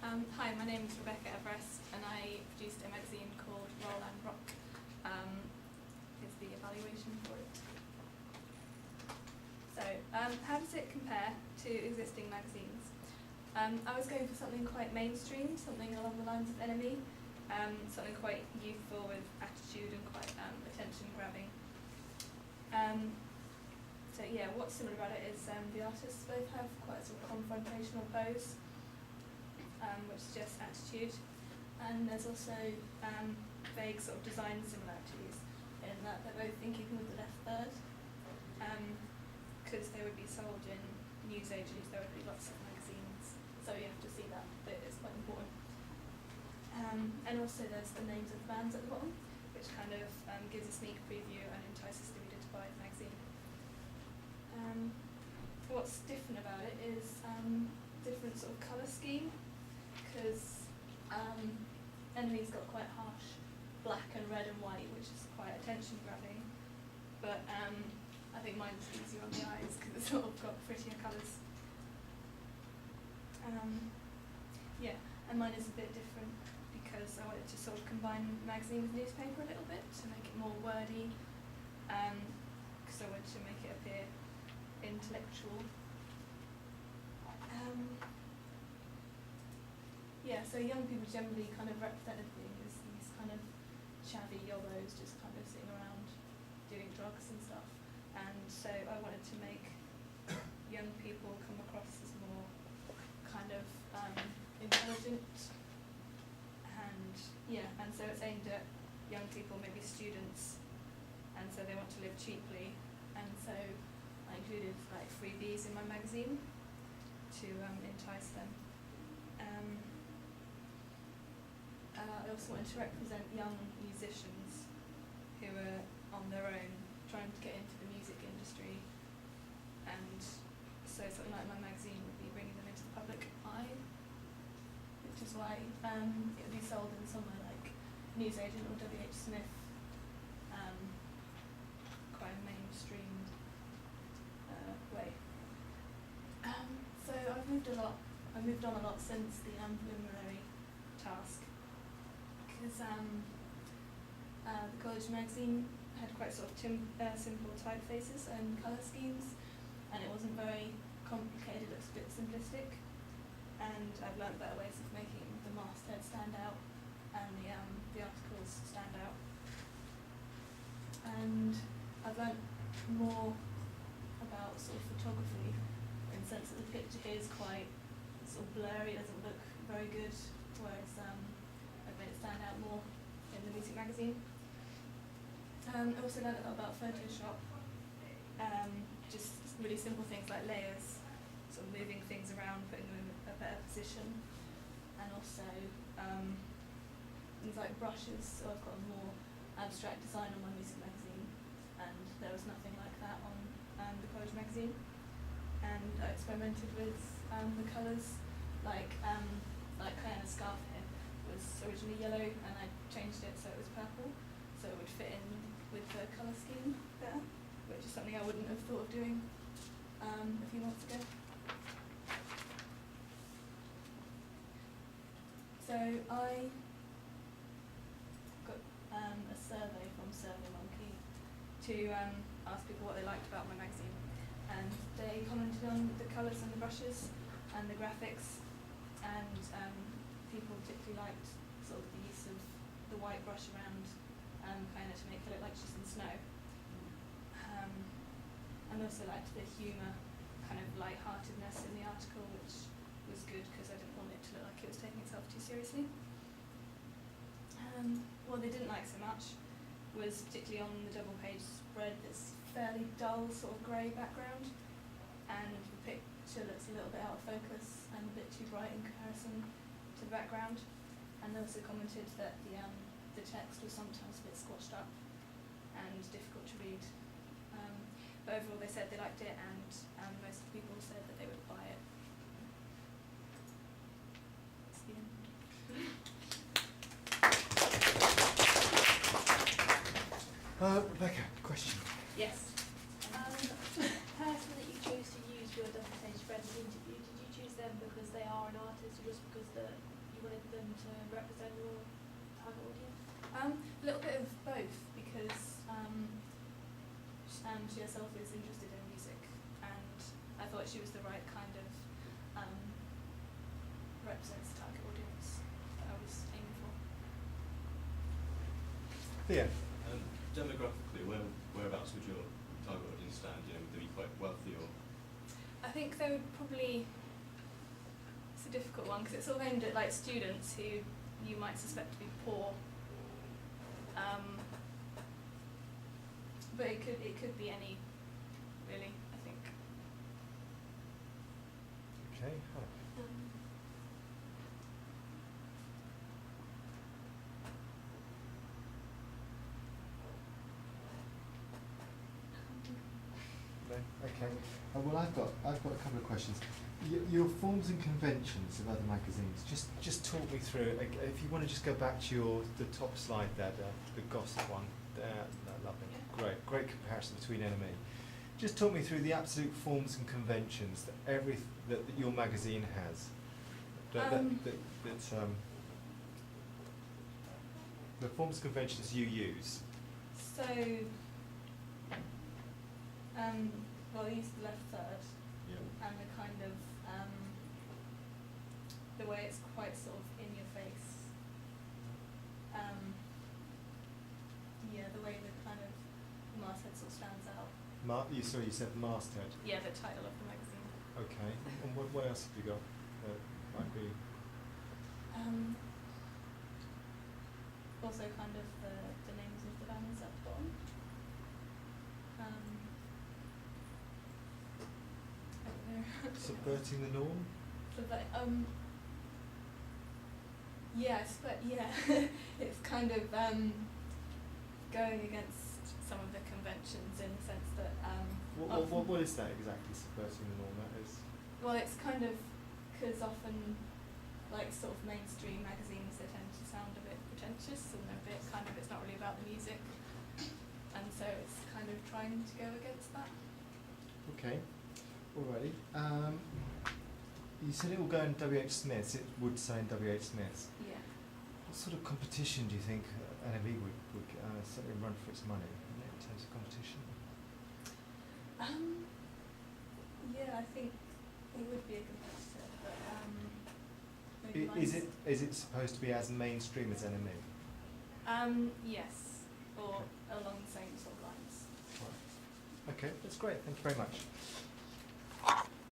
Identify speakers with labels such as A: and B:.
A: Hi, my name is Rebecca Everest, and I produced a magazine called Roll and Rock. Is the evaluation for it. So, how does it compare to existing magazines? I was going for something quite mainstream, something along the lines of Enemy, something quite youthful with attitude and quite attention-grabbing. So yeah, what's similar about it is the artists both have quite a sort of confrontational pose, which suggests attitude, and there's also vague sort of design similarities in that they're both in keeping with the left third, because they would be sold in newsagents, there would be lots of magazines, so you have to see that bit, it's quite important. And also there's the names of the bands at the bottom, which kind of gives a sneak preview and entices the reader to buy the magazine. What's different about it is different sort of colour scheme, because Enemy's got quite harsh black and red and white, which is quite attention grabbing, but I think mine's easier on the eyes because it's sort of got prettier colours. Yeah, and mine is a bit different because I wanted to sort of combine magazine with newspaper a little bit to make it more wordy, because I wanted to make it appear intellectual. Yeah, so young people generally kind of represented as these kind of shabby yobbos just kind of sitting around doing drugs and stuff. And so I wanted to make young people come across as more kind of intelligent, and yeah, and so it's aimed at young people, maybe students, and so they want to live cheaply, and so I included like freebies in my magazine to entice them. I also wanted to represent young musicians who are on their own trying to get into the music industry, and so something like my magazine would be bringing them into the public eye, which is why it would be sold in somewhere like Newsagent or W.H. Smith, quite a mainstream way. So I've moved on a lot since the preliminary task, because the college magazine had quite sort of simple typefaces and colour schemes, and it wasn't very complicated, it was a bit simplistic, and I've learnt better ways of making the masthead stand out and the articles stand out. And I've learnt more about sort of photography, in the sense that the picture here is quite sort of blurry, it doesn't look very good, whereas I've made it stand out more in the music magazine. I also learned a lot about Photoshop, just really simple things like layers, sort of moving things around, putting them in a better position, and also things like brushes. So I've got a more abstract design on my music magazine, and there was nothing like that on the college magazine. And I experimented with the colours, like Kayan's scarf here was originally yellow, and I changed it so it was purple, so it would fit in with the colour scheme better, which is something I wouldn't have thought of doing a few months ago. So I got a survey from SurveyMonkey to ask people what they liked about my magazine, and they commented on the colours and the brushes and the graphics, and people particularly liked sort of the use of the white brush around kind of to make her look like she's in snow. And also liked the humour, kind of light-heartedness in the article, which was good because I didn't want it to look like it was taking itself too seriously. What they didn't like so much was particularly on the double-page spread, this fairly dull sort of grey background, and the picture looks a little bit out of focus and a bit too bright in comparison to the background. And they also commented that the text was sometimes a bit squashed up and difficult to read. But overall they said they liked it, and most people said that they would buy it. That's the end.
B: Rebecca, question.
A: Yes.
C: The person that you chose to use for your double-page spread interview, did you choose them because they are an artist, or just because you wanted them to represent your target audience?
A: A little bit of both, because she herself is interested in music, and I thought she was the right kind of represents the target audience that I was aiming for.
B: Theo.
D: Demographically, whereabouts would your target audience stand? You know, would they be quite wealthy or?
A: I think they would probably. It's a difficult one because it's sort of aimed at like students who you might suspect to be poor. But it could be any, really, I think.
B: Okay. No? Okay. Well, I've got a couple of questions. Your forms and conventions of other magazines. Just talk me through. If you want to just go back to the top slide there, the gossip one. Lovely. Great comparison between NME. Just talk me through the absolute forms and conventions that your magazine has. The forms and conventions you use.
A: So, well, I used the left third, and the kind of the way it's quite sort of in your face. Yeah, the way the kind of masthead sort of stands out.
B: You said masthead.
A: Yeah, the title of the magazine.
B: Okay. And what else have you got? Might be.
A: Also, kind of the names of the bands at the bottom. I don't know.
B: Subverting the norm.
A: Yes, but yeah, it's kind of going against some of the conventions in the sense that.
B: What is that exactly? Subverting the norm. That is.
A: Well, it's kind of because often, like sort of mainstream magazines, they tend to sound a bit pretentious and a bit kind of it's not really about the music, and so it's kind of trying to go against that.
B: Okay. Alrighty. You said it will go in W.H. Smith's. It would say in W.H. Smith's.
A: Yeah.
B: What sort of competition do you think NME would certainly run for its money in terms of competition?
A: Yeah, I think it would be a competitor, but maybe
B: Is it supposed to be as mainstream as NME?
A: Yes, or along the same sort of lines.
B: Right. Okay, that's great. Thank you very much.